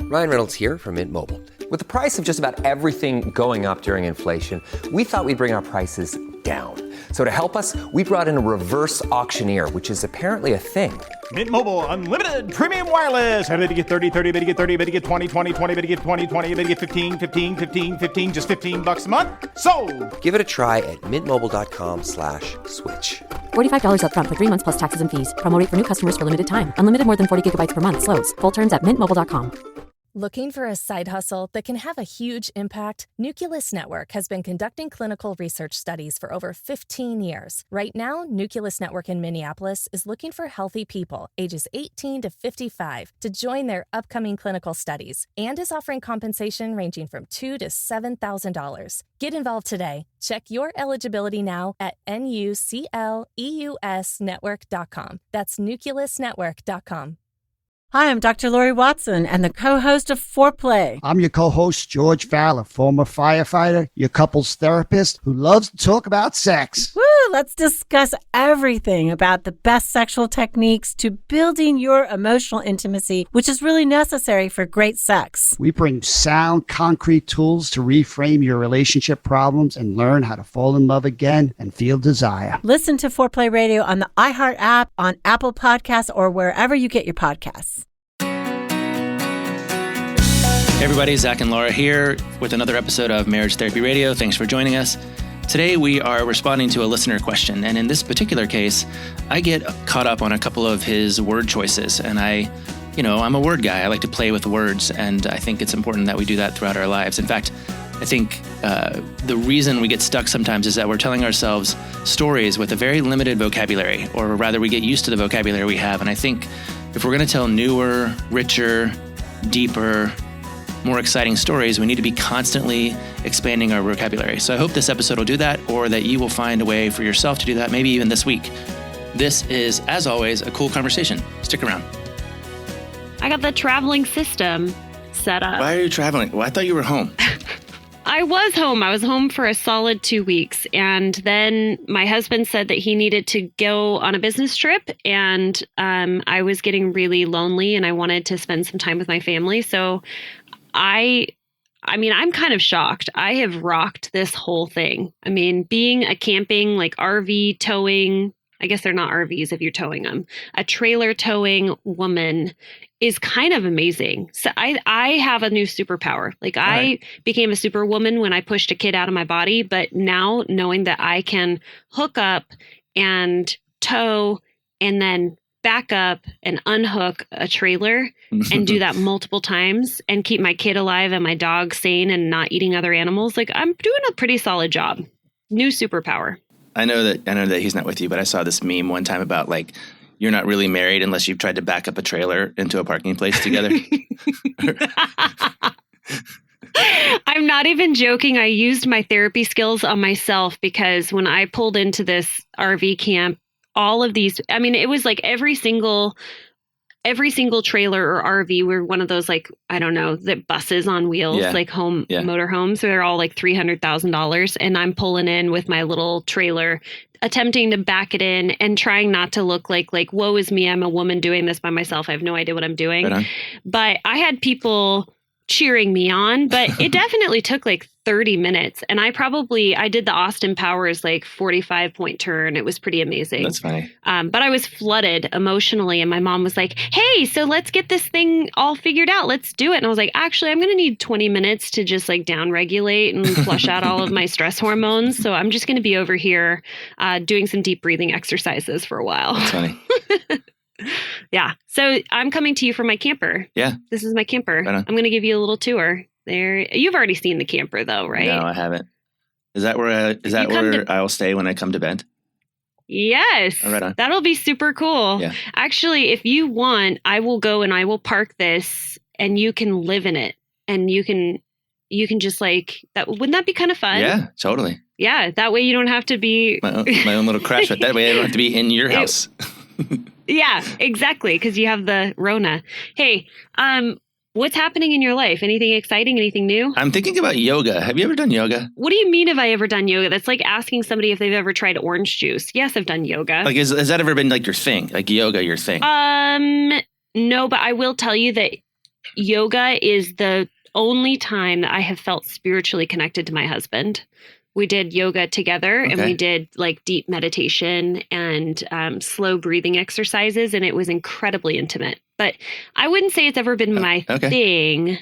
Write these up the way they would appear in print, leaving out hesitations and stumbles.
Ryan Reynolds here from Mint Mobile. With the price of just about everything going up during inflation, we thought we'd bring our prices down. So to help us, we brought in a reverse auctioneer, which is apparently a thing. Mint Mobile Unlimited Premium Wireless. How to get 30, 30, bit to get 30, bit to get 20, 20, 20, bit to get 20, 20, bit to get 15, 15, 15, 15, just $15 a month? Sold! Give it a try at mintmobile.com/switch. $45 up front for 3 months plus taxes and fees. Promo rate for new customers for limited time. Unlimited more than 40 gigabytes per month. Slows full terms at mintmobile.com. Looking for a side hustle that can have a huge impact? Nucleus Network has been conducting clinical research studies for over 15 years. Right now, Nucleus Network in Minneapolis is looking for healthy people ages 18 to 55 to join their upcoming clinical studies and is offering compensation ranging from $2,000 to $7,000. Get involved today. Check your eligibility now at nucleusnetwork.com. That's nucleusnetwork.com. Hi, I'm Dr. Lori Watson and the co-host of Foreplay. I'm your co-host, George Fowler, former firefighter, your couples therapist who loves to talk about sex. Woo! Let's discuss everything about the best sexual techniques to building your emotional intimacy, which is really necessary for great sex. We bring sound, concrete tools to reframe your relationship problems and learn how to fall in love again and feel desire. Listen to Foreplay Radio on the iHeart app, on Apple Podcasts, or wherever you get your podcasts. Hey everybody, Zach and Laura here with another episode of Marriage Therapy Radio. Thanks for joining us. Today we are responding to a listener question, and in this particular case, I get caught up on a couple of his word choices, and I'm a word guy. I like to play with words, and I think it's important that we do that throughout our lives. In fact, I think the reason we get stuck sometimes is that we're telling ourselves stories with a very limited vocabulary, or rather we get used to the vocabulary we have, and I think if we're going to tell newer, richer, deeper, more exciting stories, we need to be constantly expanding our vocabulary. So I hope this episode will do that, or that you will find a way for yourself to do that, maybe even this week. This is, as always, a cool conversation. Stick around. I got the traveling system set up. Why are you traveling? Well, I thought you were home. I was home. I was home for a solid 2 weeks. And then my husband said that he needed to go on a business trip. And I was getting really lonely and I wanted to spend some time with my family. So I'm kind of shocked. I have rocked this whole thing. I mean, being a camping, like RV towing, I guess they're not RVs if you're towing them, a trailer towing woman is kind of amazing. So I have a new superpower. Like I became a superwoman when I pushed a kid out of my body, but now knowing that I can hook up and tow and then back up and unhook a trailer and do that multiple times and keep my kid alive and my dog sane and not eating other animals. Like I'm doing a pretty solid job. New superpower. I know that he's not with you, but I saw this meme one time about like, you're not really married unless you've tried to back up a trailer into a parking place together. I'm not even joking. I used my therapy skills on myself because when I pulled into this RV camp, all of these, I mean, it was like every single trailer or RV were one of those, like, I don't know, that buses on wheels, like motorhomes. So they're all like $300,000. And I'm pulling in with my little trailer, attempting to back it in and trying not to look like, woe is me. I'm a woman doing this by myself. I have no idea what I'm doing. Right, but I had people cheering me on, but it definitely took like 30 minutes. And I did the Austin Powers 45-point turn. It was pretty amazing. That's funny. But I was flooded emotionally. And my mom was like, hey, so let's get this thing all figured out. Let's do it. And I was like, actually, I'm going to need 20 minutes to just down regulate and flush out all of my stress hormones. So I'm just going to be over here doing some deep breathing exercises for a while. That's funny. Yeah. So I'm coming to you from my camper. Yeah. This is my camper. Right on. I'm going to give you a little tour there. You've already seen the camper though, right? No, I haven't. Is that where I'll stay when I come to Bend? Yes. Oh, right on. That'll be super cool. Yeah. Actually, if you want, I will go and I will park this and you can live in it and you can just that. Wouldn't that be kind of fun? Yeah, totally. Yeah. That way you don't have to be my own little crash, but that way I don't have to be in your house. Yeah, exactly. Because you have the Rona. Hey, what's happening in your life? Anything exciting? Anything new? I'm thinking about yoga. Have you ever done yoga? What do you mean have I ever done yoga? That's like asking somebody if they've ever tried orange juice. Yes, I've done yoga. Like, has that ever been your thing? Like yoga, your thing? No, but I will tell you that yoga is the only time that I have felt spiritually connected to my husband. We did yoga together and we did like deep meditation and slow breathing exercises, and it was incredibly intimate. But I wouldn't say it's ever been my thing,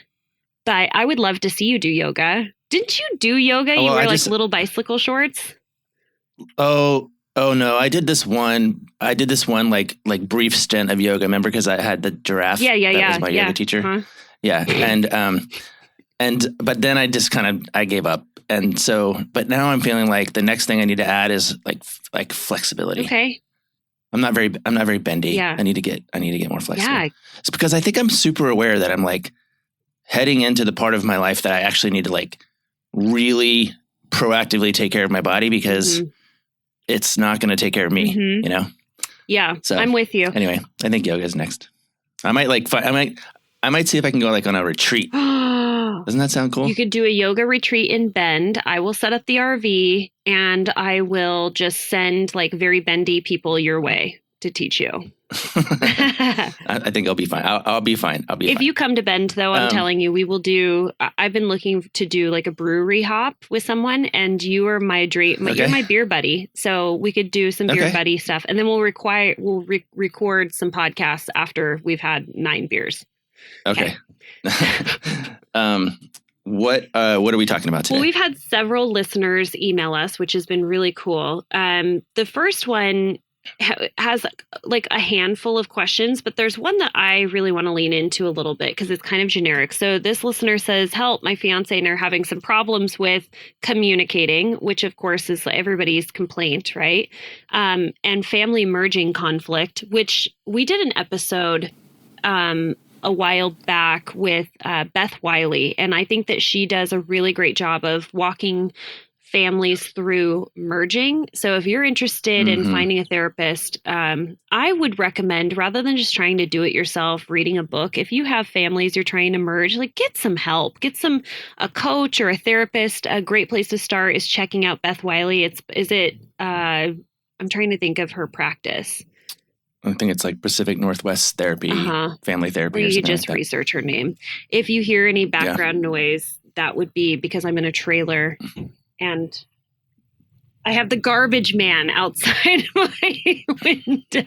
but I would love to see you do yoga. Didn't you do yoga? You wear like little bicycle shorts? Oh no, I did this one like brief stint of yoga. Remember, because I had the giraffe. Yeah. That was my yoga teacher. Uh-huh. Yeah. But then I just I gave up. And so, but now I'm feeling like the next thing I need to add is like flexibility. Okay. I'm not very bendy. Yeah. I need to get more flexible. Yeah. It's because I think I'm super aware that I'm like heading into the part of my life that I actually need to like really proactively take care of my body, because it's not going to take care of me, you know? Yeah. So I'm with you. Anyway, I think yoga is next. I might see if I can go like on a retreat. Doesn't that sound cool? You could do a yoga retreat in Bend. I will set up the RV and I will just send like very bendy people your way to teach you. I think I'll be fine. I'll be fine. If you come to Bend, though, I'm telling you, we will do. I've been looking to do like a brewery hop with someone, and you are my dream. You're my beer buddy, so we could do some beer buddy stuff, and then we'll record some podcasts after we've had 9 beers. Okay. What are we talking about today? Well, we've had several listeners email us, which has been really cool. The first one has like a handful of questions, but there's one that I really want to lean into a little bit because it's kind of generic. So this listener says, help, my fiance and I are having some problems with communicating, which of course is everybody's complaint, right? And family merging conflict, which we did an episode a while back with Beth Wiley. And I think that she does a really great job of walking families through merging. So if you're interested in finding a therapist, I would recommend, rather than just trying to do it yourself, reading a book, if you have families you're trying to merge, like get some help, a coach or a therapist. A great place to start is checking out Beth Wiley. I'm trying to think of her practice. I think it's like Pacific Northwest Therapy, Family Therapy. Or or you something just like that. research her name. If you hear any background noise, that would be because I'm in a trailer and I have the garbage man outside my window.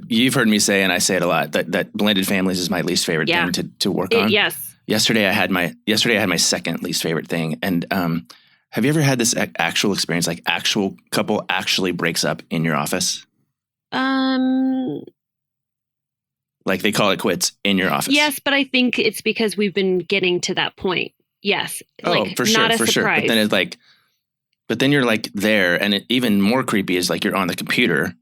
You've heard me say, and I say it a lot, that blended families is my least favorite thing to work on. Yes. Yesterday I had my second least favorite thing. And have you ever had this actual experience, like actual couple actually breaks up in your office? Like they call it quits in your office? Yes, but I think it's because we've been getting to that point. Yes. For sure. But then but then you're like there, and even more creepy is like you're on the computer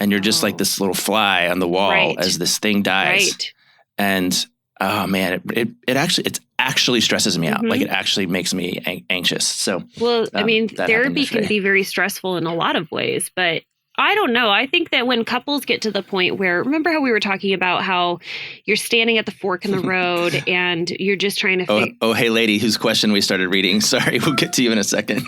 and you're just like this little fly on the wall as this thing dies. Right. And oh man, it actually stresses me out. Like it actually makes me anxious. So, well, I mean, therapy can be very stressful in a lot of ways, but I don't know. I think that when couples get to the point where, remember how we were talking about how you're standing at the fork in the road and you're just trying to hey lady, whose question we started reading. Sorry, we'll get to you in a second.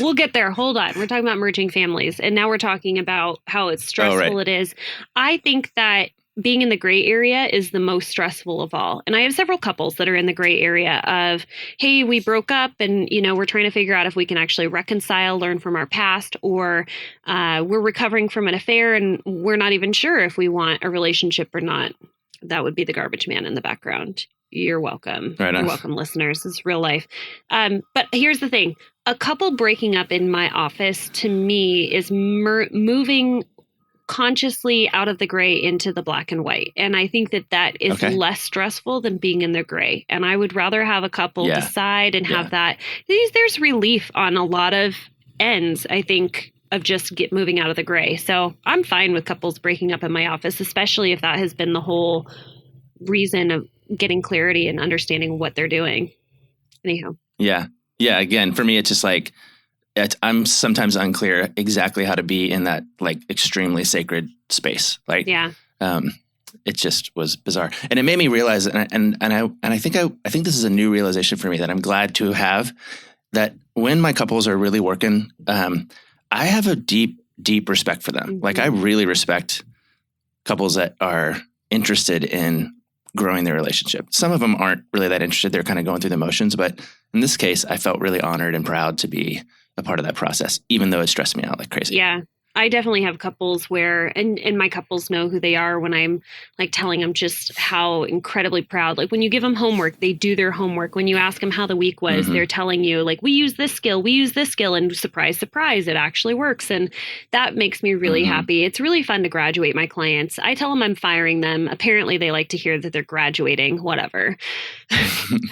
We'll get there. Hold on. We're talking about merging families. And now we're talking about how it's stressful it is. I think that being in the gray area is the most stressful of all. And I have several couples that are in the gray area of, hey, we broke up and, we're trying to figure out if we can actually reconcile, learn from our past, or we're recovering from an affair and we're not even sure if we want a relationship or not. That would be the garbage man in the background. You're welcome. Right on. You're welcome, listeners. This is real life. But here's the thing. A couple breaking up in my office, to me, is moving consciously out of the gray into the black and white. And I think that is less stressful than being in the gray. And I would rather have a couple decide and have that. There's relief on a lot of ends, I think, of just moving out of the gray. So I'm fine with couples breaking up in my office, especially if that has been the whole reason of getting clarity and understanding what they're doing. Anyhow. Yeah. Again, for me, it's just like, I'm sometimes unclear exactly how to be in that like extremely sacred space. Like, it just was bizarre, and it made me realize, and I think this is a new realization for me that I'm glad to have, that when my couples are really working, I have a deep respect for them. Like I really respect couples that are interested in growing their relationship. Some of them aren't really that interested. They're kind of going through the motions. But in this case, I felt really honored and proud to be a part of that process, even though it stressed me out like crazy. Yeah. I definitely have couples where, and my couples know who they are when I'm like telling them just how incredibly proud. Like when you give them homework, they do their homework. When you ask them how the week was, they're telling you like, we use this skill, and surprise, surprise, it actually works. And that makes me really happy. It's really fun to graduate my clients. I tell them I'm firing them. Apparently they like to hear that they're graduating, whatever.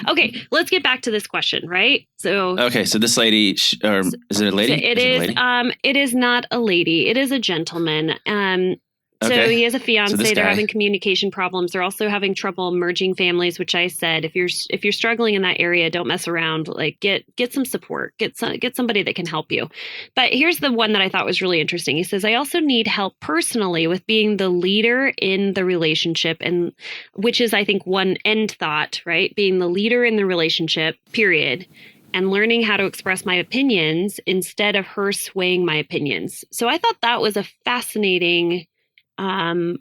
Okay, let's get back to this question, right? So this lady, is it a lady? It is not a lady. It is a gentleman. So he has a fiance. They're having communication problems. They're also having trouble merging families, which I said, if you're struggling in that area, don't mess around. Like get some support. Get somebody that can help you. But here's the one that I thought was really interesting. He says, I also need help personally with being the leader in the relationship, and which is, I think, one end thought, right? Being the leader in the relationship, period. And learning how to express my opinions instead of her swaying my opinions. So I thought that was a fascinating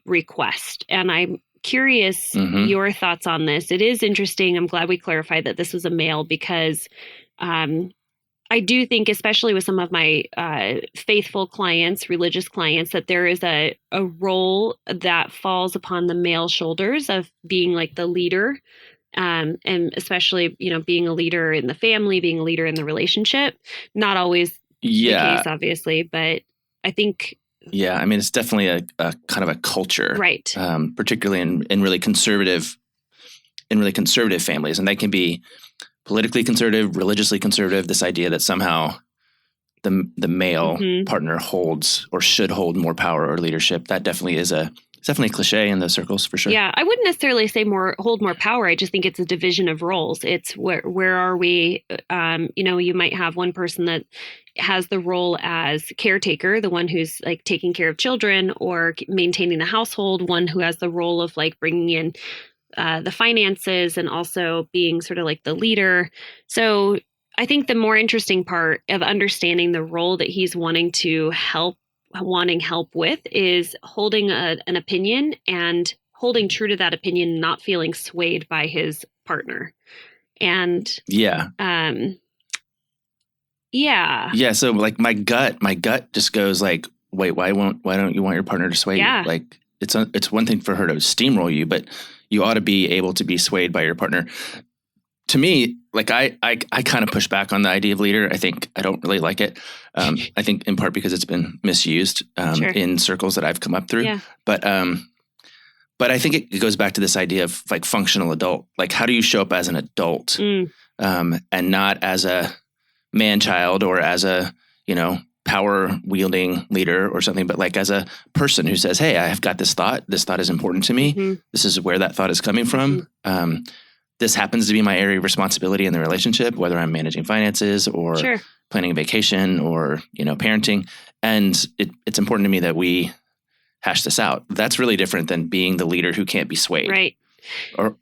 request. And I'm curious your thoughts on this. It is interesting. I'm glad we clarified that this was a male because I do think, especially with some of my faithful clients, religious clients, that there is a role that falls upon the male shoulders of being like the leader. And especially, being a leader in the family, being a leader in the relationship, not always the case, obviously, but I think. Yeah. I mean, it's definitely a kind of a culture, right? Particularly in really conservative families. And they can be politically conservative, religiously conservative, this idea that somehow the male partner holds or should hold more power or leadership. That definitely is it's definitely a cliche in those circles for sure. Yeah, I wouldn't necessarily say hold more power. I just think it's a division of roles. It's where are we? You might have one person that has the role as caretaker, the one who's like taking care of children or maintaining the household, one who has the role of like bringing in the finances and also being sort of like the leader. So I think the more interesting part of understanding the role that he's wanting help with is holding an opinion and holding true to that opinion, not feeling swayed by his partner. And yeah. So like my gut just goes like, wait, why don't you want your partner to sway you? Like it's one thing for her to steamroll you, but you ought to be able to be swayed by your partner. To me, like I kind of push back on the idea of leader. I think I don't really like it. I think in part because it's been misused in circles that I've come up through. Yeah. But I think it goes back to this idea of like functional adult. Like how do you show up as an adult and not as a man-child or as a, power-wielding leader or something, but like as a person who says, hey, I have got this thought. This thought is important to me. This is where that thought is coming from. This happens to be my area of responsibility in the relationship, whether I'm managing finances or planning a vacation or, parenting. And it's important to me that we hash this out. That's really different than being the leader who can't be swayed. Right. Or,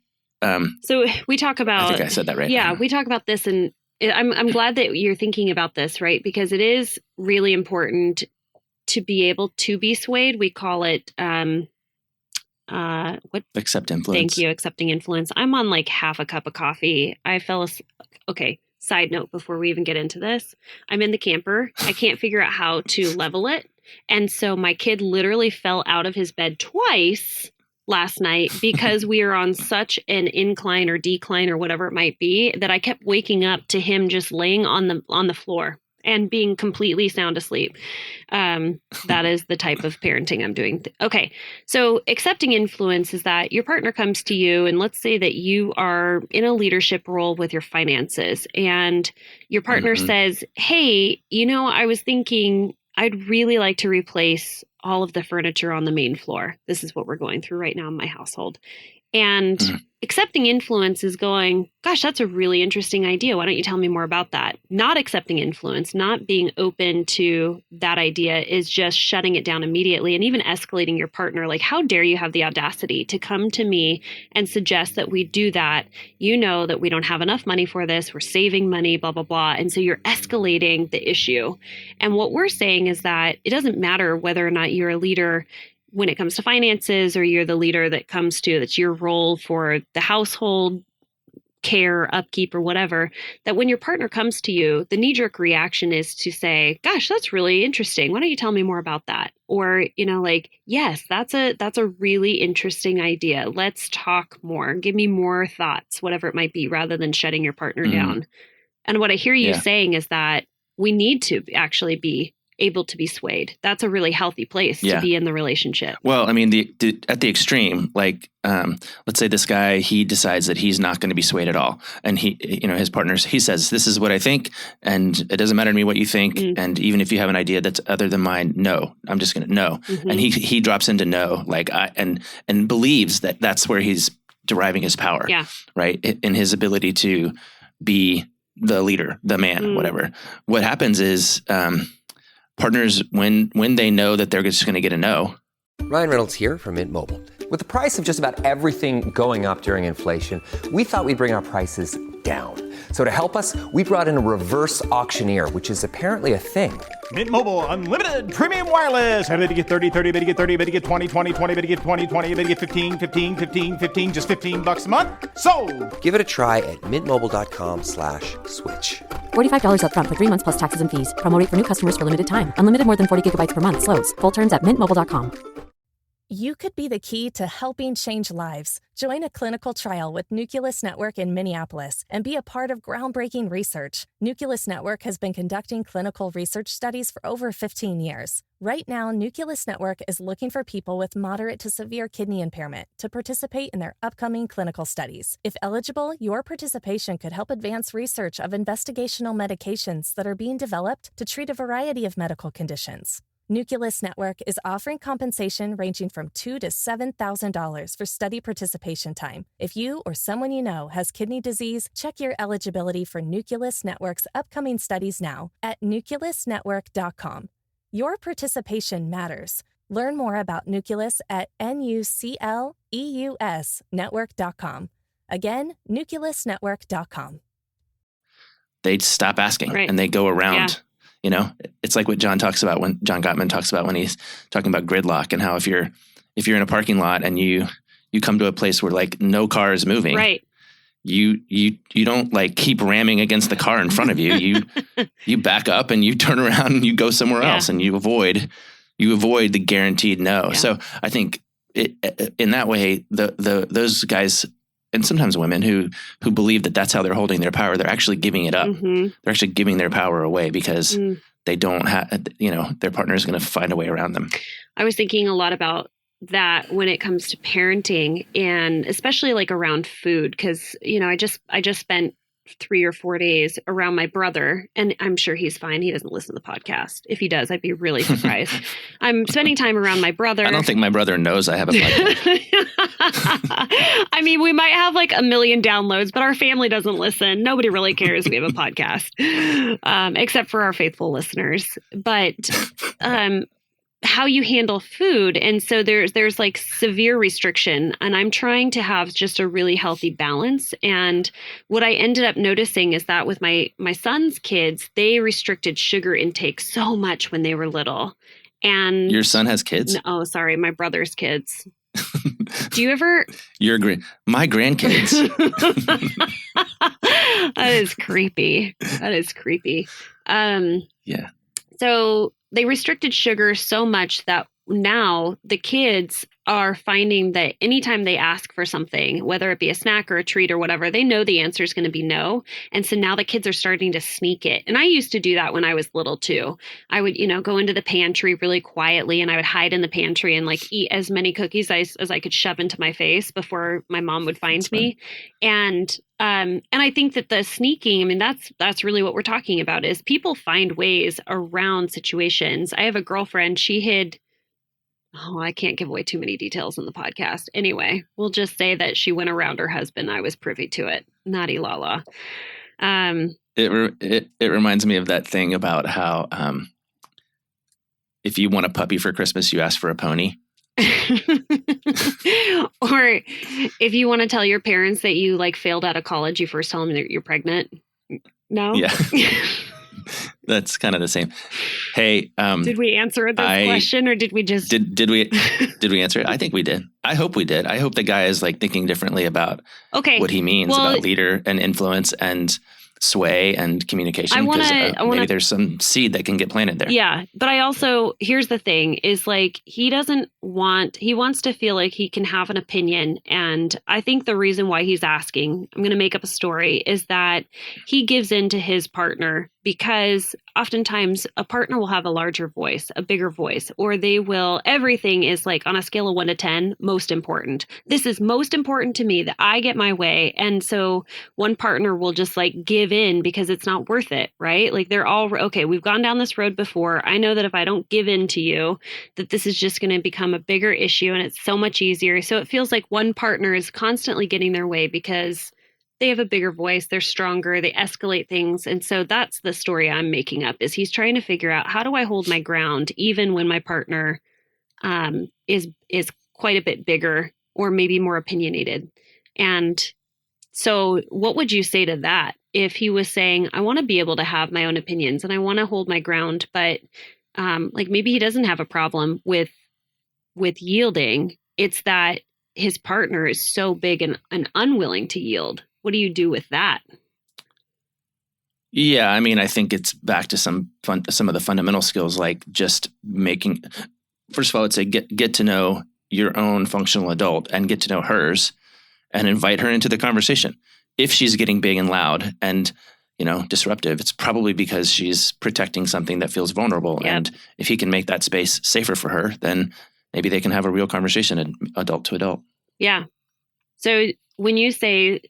so we talk about, I think I said that right. Yeah. We talk about this, and I'm glad that you're thinking about this, right? Because it is really important to be able to be swayed. We call it, accept influence. Thank you. Accepting influence. I'm on like half a cup of coffee. Okay. Side note before we even get into this, I'm in the camper. I can't figure out how to level it. And so my kid literally fell out of his bed twice last night because we are on such an incline or decline or whatever it might be that I kept waking up to him just laying on the floor and being completely sound asleep. That is the type of parenting I'm doing. Okay. So accepting influence is that your partner comes to you, and let's say that you are in a leadership role with your finances, and your partner says, hey, I was thinking I'd really like to replace all of the furniture on the main floor. This is what we're going through right now in my household. And accepting influence is going, gosh, that's a really interesting idea. Why don't you tell me more about that? Not accepting influence, not being open to that idea is just shutting it down immediately and even escalating your partner. Like, how dare you have the audacity to come to me and suggest that we do that? You know that we don't have enough money for this. We're saving money, blah, blah, blah. And so you're escalating the issue. And what we're saying is that it doesn't matter whether or not you're a leader when it comes to finances, or you're the leader that's your role for the household care, upkeep, or whatever, that when your partner comes to you, the knee-jerk reaction is to say, gosh, that's really interesting. Why don't you tell me more about that? Or, yes, that's a really interesting idea. Let's talk more. Give me more thoughts, whatever it might be, rather than shutting your partner down. And what I hear you saying is that we need to actually be able to be swayed. That's a really healthy place to be in the relationship. Well, I mean, at the extreme, like, let's say this guy, he decides that he's not going to be swayed at all. And his partners, he says, this is what I think, and it doesn't matter to me what you think. And even if you have an idea that's other than mine, no, I'm just going to no. And he drops into no, like, and believes that that's where he's deriving his power, right? In his ability to be the leader, the man, whatever. What happens is, partners, when they know that they're just going to get a no. Ryan Reynolds here from Mint Mobile. With the price of just about everything going up during inflation, we thought we'd bring our prices down. So to help us, we brought in a reverse auctioneer, which is apparently a thing. Mint Mobile Unlimited Premium Wireless. How to get 30, 30, bit to get 30, bit to get 20, 20, 20, bit to get 20, 20, bit to get 15, 15, 15, 15, just $15 a month? Sold! Give it a try at mintmobile.com/switch. $45 up front for 3 months plus taxes and fees. Promo rate for new customers for limited time. Unlimited more than 40 gigabytes per month. Slows full terms at mintmobile.com. You could be the key to helping change lives. Join a clinical trial with Nucleus Network in Minneapolis and be a part of groundbreaking research. Nucleus Network has been conducting clinical research studies for over 15 years. Right now, Nucleus Network is looking for people with moderate to severe kidney impairment to participate in their upcoming clinical studies. If eligible, your participation could help advance research of investigational medications that are being developed to treat a variety of medical conditions. Nucleus Network is offering compensation ranging from $2,000 to $7,000 for study participation time. If you or someone you know has kidney disease, check your eligibility for Nucleus Network's upcoming studies now at nucleusnetwork.com. Your participation matters. Learn more about Nucleus at nucleusnetwork.com. Again, nucleusnetwork.com. They'd stop asking and they go around. It's like what John Gottman talks about when he's talking about gridlock, and how if you're in a parking lot and you come to a place where like no car is moving, right? You don't like keep ramming against the car in front of you. You back up and you turn around and you go somewhere else, and you avoid the guaranteed no. Yeah. So I think in that way, those guys, and sometimes women who believe that that's how they're holding their power, they're actually giving it up. They're actually giving their power away because they don't have, their partner is going to find a way around them. I was thinking a lot about that when it comes to parenting, and especially like around food, because, I just spent 3 or 4 days around my brother, and I'm sure he's fine. He doesn't listen to the podcast. If he does, I'd be really surprised. I'm spending time around my brother. I don't think my brother knows I have a podcast. I mean, we might have like 1 million downloads, but our family doesn't listen. Nobody really cares we have a podcast, except for our faithful listeners. But how you handle food. And so there's like severe restriction, and I'm trying to have just a really healthy balance. And what I ended up noticing is that with my son's kids, they restricted sugar intake so much when they were little. And your son has kids? Oh, sorry. My brother's kids. Do you ever? My grandkids. That is creepy. Yeah. So they restricted sugar so much that now the kids are finding that anytime they ask for something, whether it be a snack or a treat or whatever, they know the answer is going to be no. And so now the kids are starting to sneak it. And I used to do that when I was little too. I would, go into the pantry really quietly, and I would hide in the pantry and like eat as many cookies as I could shove into my face before my mom would find me. And I think that the sneaking, I mean, that's really what we're talking about, is people find ways around situations. I have a girlfriend, she hid, I can't give away too many details in the podcast. Anyway, we'll just say that she went around her husband. I was privy to it. Naughty Lala. It reminds me of that thing about how if you want a puppy for Christmas, you ask for a pony. Or if you want to tell your parents that you like failed out of college, you first tell them that you're pregnant. No? Yeah. That's kind of the same. Hey, did we answer this question, or did we just did we answer it? I think we did. I hope we did. I hope the guy is like thinking differently about what he means about leader and influence and sway and communication. Maybe there's some seed that can get planted there. Yeah. But I also, here's the thing is like, he wants to feel like he can have an opinion. And I think the reason why he's asking, I'm going to make up a story, is that he gives in to his partner because oftentimes a partner will have a larger voice, a bigger voice, or everything is like on a scale of 1 to 10, most important. This is most important to me that I get my way. And so one partner will just like give in because it's not worth it, right? Like they're all, okay, we've gone down this road before. I know that if I don't give in to you, that this is just going to become a bigger issue and it's so much easier. So it feels like one partner is constantly getting their way because they have a bigger voice, they're stronger, they escalate things. And so that's the story I'm making up, is he's trying to figure out, how do I hold my ground even when my partner is quite a bit bigger or maybe more opinionated? And so what would you say to that if he was saying, I want to be able to have my own opinions and I want to hold my ground, but like maybe he doesn't have a problem with yielding. It's that his partner is so big and unwilling to yield. What do you do with that? Yeah, I mean, I think it's back to some of the fundamental skills, like just making. First of all, it's a get to know your own functional adult and get to know hers, and invite her into the conversation. If she's getting big and loud and disruptive, it's probably because she's protecting something that feels vulnerable. Yep. And if he can make that space safer for her, then maybe they can have a real conversation, adult to adult. Yeah. So when you say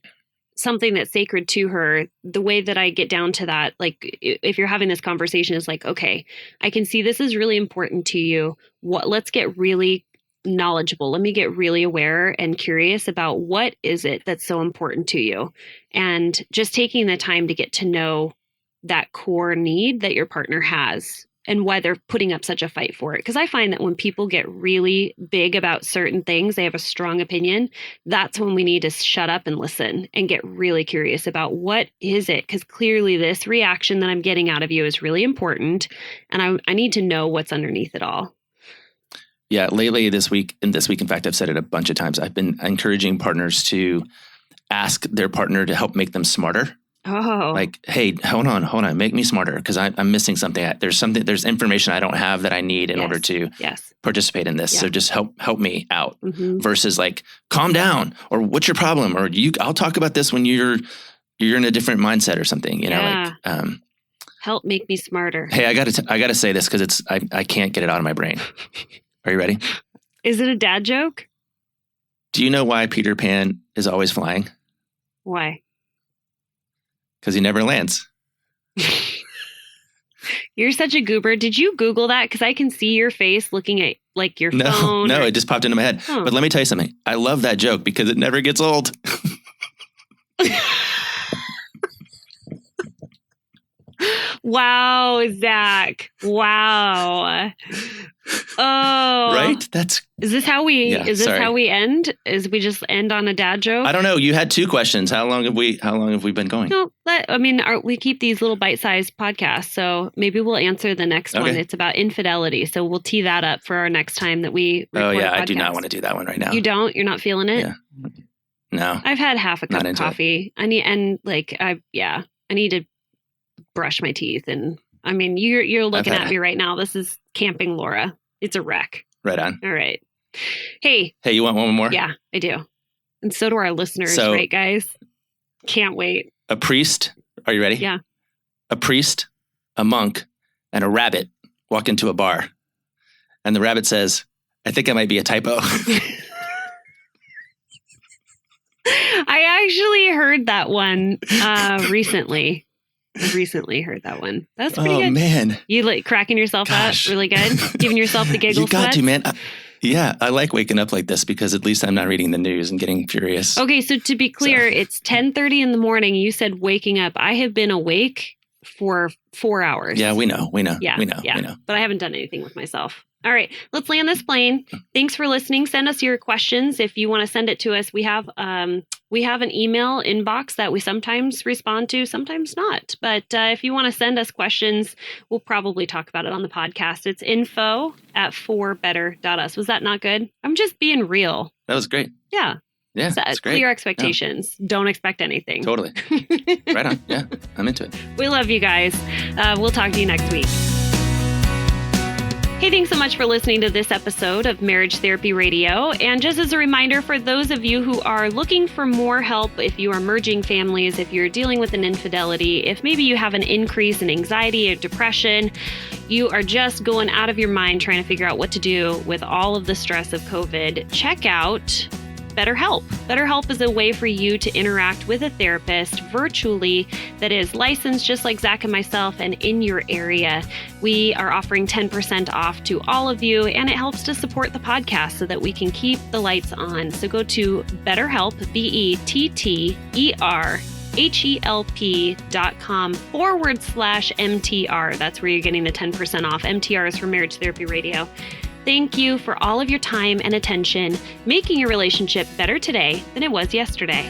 something that's sacred to her, the way that I get down to that, like if you're having this conversation, is like, okay, I can see this is really important to you. Let's get really knowledgeable. Let me get really aware and curious about what is it that's so important to you. And just taking the time to get to know that core need that your partner has and why they're putting up such a fight for it. Because I find that when people get really big about certain things, they have a strong opinion, that's when we need to shut up and listen and get really curious about what is it? Because clearly this reaction that I'm getting out of you is really important. And I need to know what's underneath it all. Yeah, lately this week, in fact, I've said it a bunch of times, I've been encouraging partners to ask their partner to help make them smarter. Oh, like, hey, hold on, make me smarter because I'm missing something. There's information I don't have that I need in order to participate in this. Yeah. So just help me out. Mm-hmm. Versus like, calm down, or what's your problem, or I'll talk about this when you're in a different mindset or something. Help make me smarter. Hey, I gotta say this because I can't get it out of my brain. Are you ready? Is it a dad joke? Do you know why Peter Pan is always flying? Why? Because he never lands. You're such a goober. Did you Google that? Because I can see your face looking at like your phone. No, it just popped into my head. Oh. But let me tell you something. I love that joke because it never gets old. Wow, Zach. Wow. Oh. Right? Is this how we end? Is we just end on a dad joke? I don't know. You had 2 questions. How long have we been going? No, we keep these little bite-sized podcasts, so maybe we'll answer the next one. It's about infidelity, so we'll tee that up for our next time that we record a podcast. I do not want to do that one right now. You don't? You're not feeling it? Yeah. No. I've had half a cup of coffee. I need to brush my teeth, and I mean, you're looking at me right now. This is Camping Laura. It's a wreck. Right on. All right. Hey, you want one more? Yeah, I do. And so do our listeners, right, guys? Can't wait. A priest. Are you ready? Yeah. A priest, a monk, and a rabbit walk into a bar. And the rabbit says, I think I might be a typo. I actually heard that one recently. I recently heard that one. That's pretty good. Oh, man. You like cracking yourself up really good? Giving yourself the giggles. You got to, man. I like waking up like this because at least I'm not reading the news and getting furious. Okay, so to be clear, it's 10:30 in the morning. You said waking up. I have been awake for 4 hours. Yeah, we know. Yeah, we know. But I haven't done anything with myself. All right, let's land this plane. Thanks for listening. Send us your questions if you want to send it to us. We have We have an email inbox that we sometimes respond to, sometimes not. But if you want to send us questions, we'll probably talk about it on the podcast. It's info@forbetter.us. Was that not good? I'm just being real. That was great. Yeah. Yeah, that's great. Clear expectations. Yeah. Don't expect anything. Totally. Right on. Yeah, I'm into it. We love you guys. We'll talk to you next week. Hey, thanks so much for listening to this episode of Marriage Therapy Radio. And just as a reminder, for those of you who are looking for more help, if you are merging families, if you're dealing with an infidelity, if maybe you have an increase in anxiety or depression, you are just going out of your mind trying to figure out what to do with all of the stress of COVID, check out BetterHelp. BetterHelp is a way for you to interact with a therapist virtually that is licensed just like Zach and myself and in your area. We are offering 10% off to all of you, and it helps to support the podcast so that we can keep the lights on. So go to BetterHelp, BetterHelp.com/MTR. That's where you're getting the 10% off. MTR is for Marriage Therapy Radio. Thank you for all of your time and attention, making your relationship better today than it was yesterday.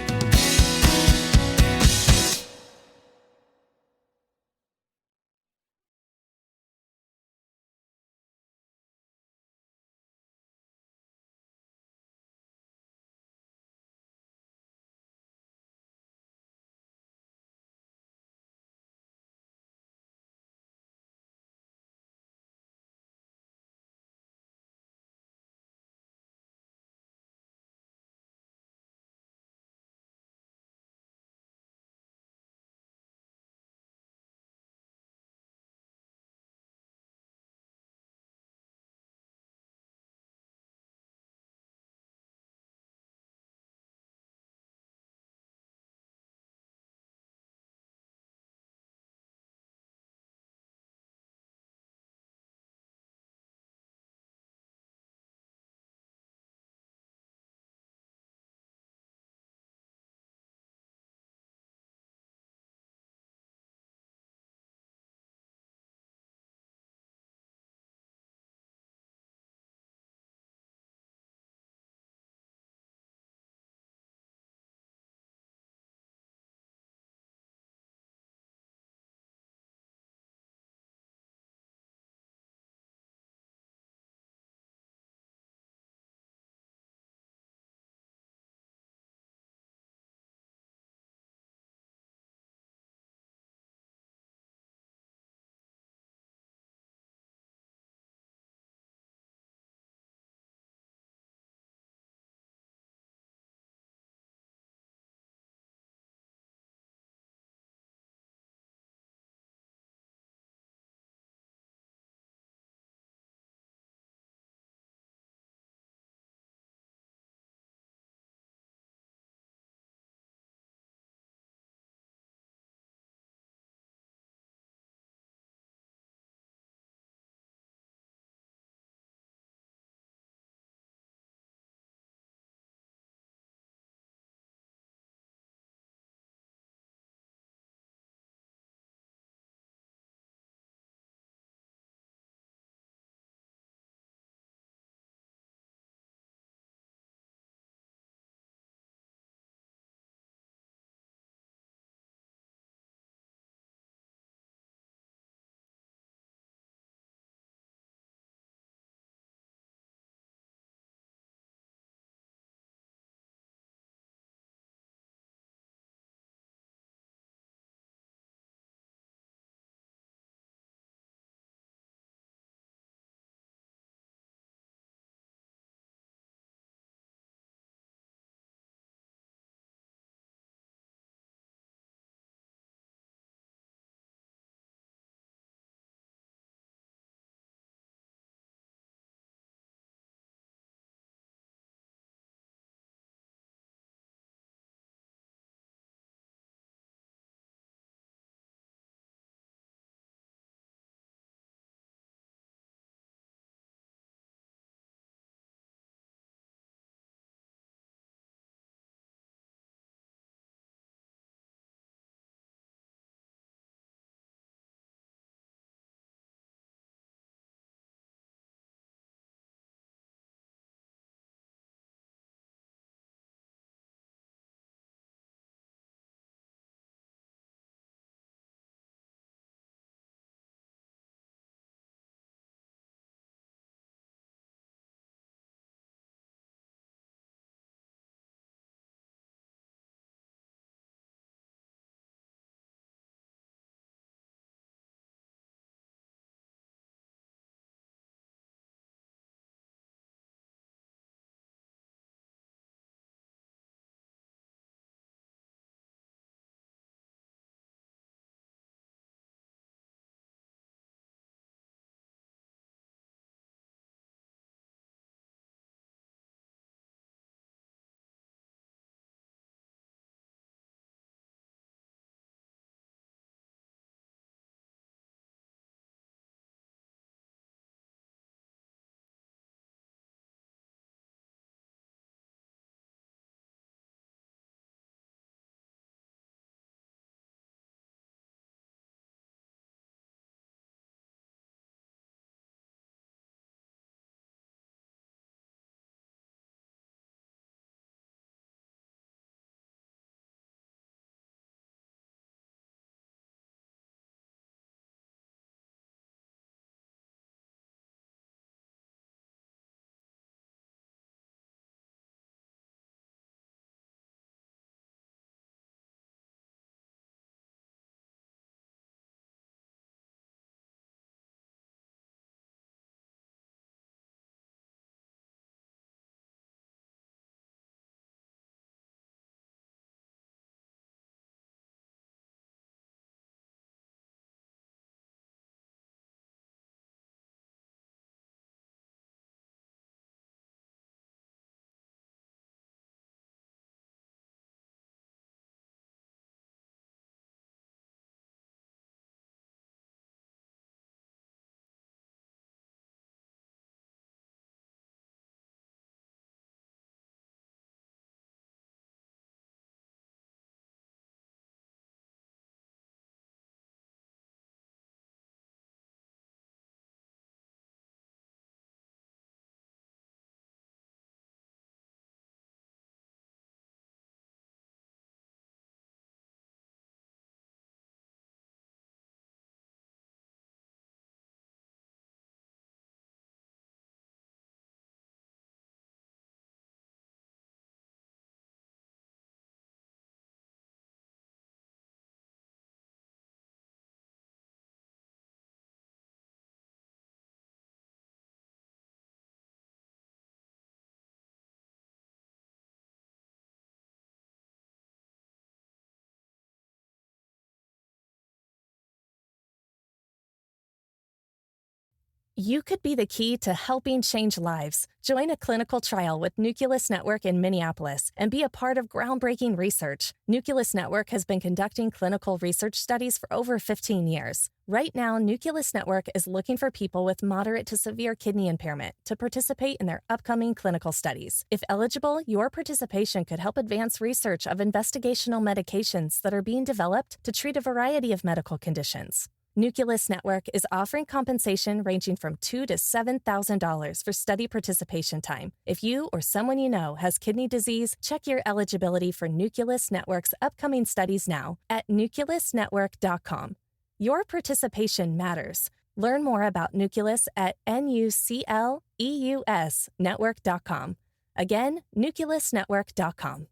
You could be the key to helping change lives. Join a clinical trial with Nucleus Network in Minneapolis and be a part of groundbreaking research. Nucleus Network has been conducting clinical research studies for over 15 years. Right now, Nucleus Network is looking for people with moderate to severe kidney impairment to participate in their upcoming clinical studies. If eligible, your participation could help advance research of investigational medications that are being developed to treat a variety of medical conditions. Nucleus Network is offering compensation ranging from $2,000 to $7,000 for study participation time. If you or someone you know has kidney disease, check your eligibility for Nucleus Network's upcoming studies now at nucleusnetwork.com. Your participation matters. Learn more about Nucleus at nucleusnetwork.com. Again, nucleusnetwork.com.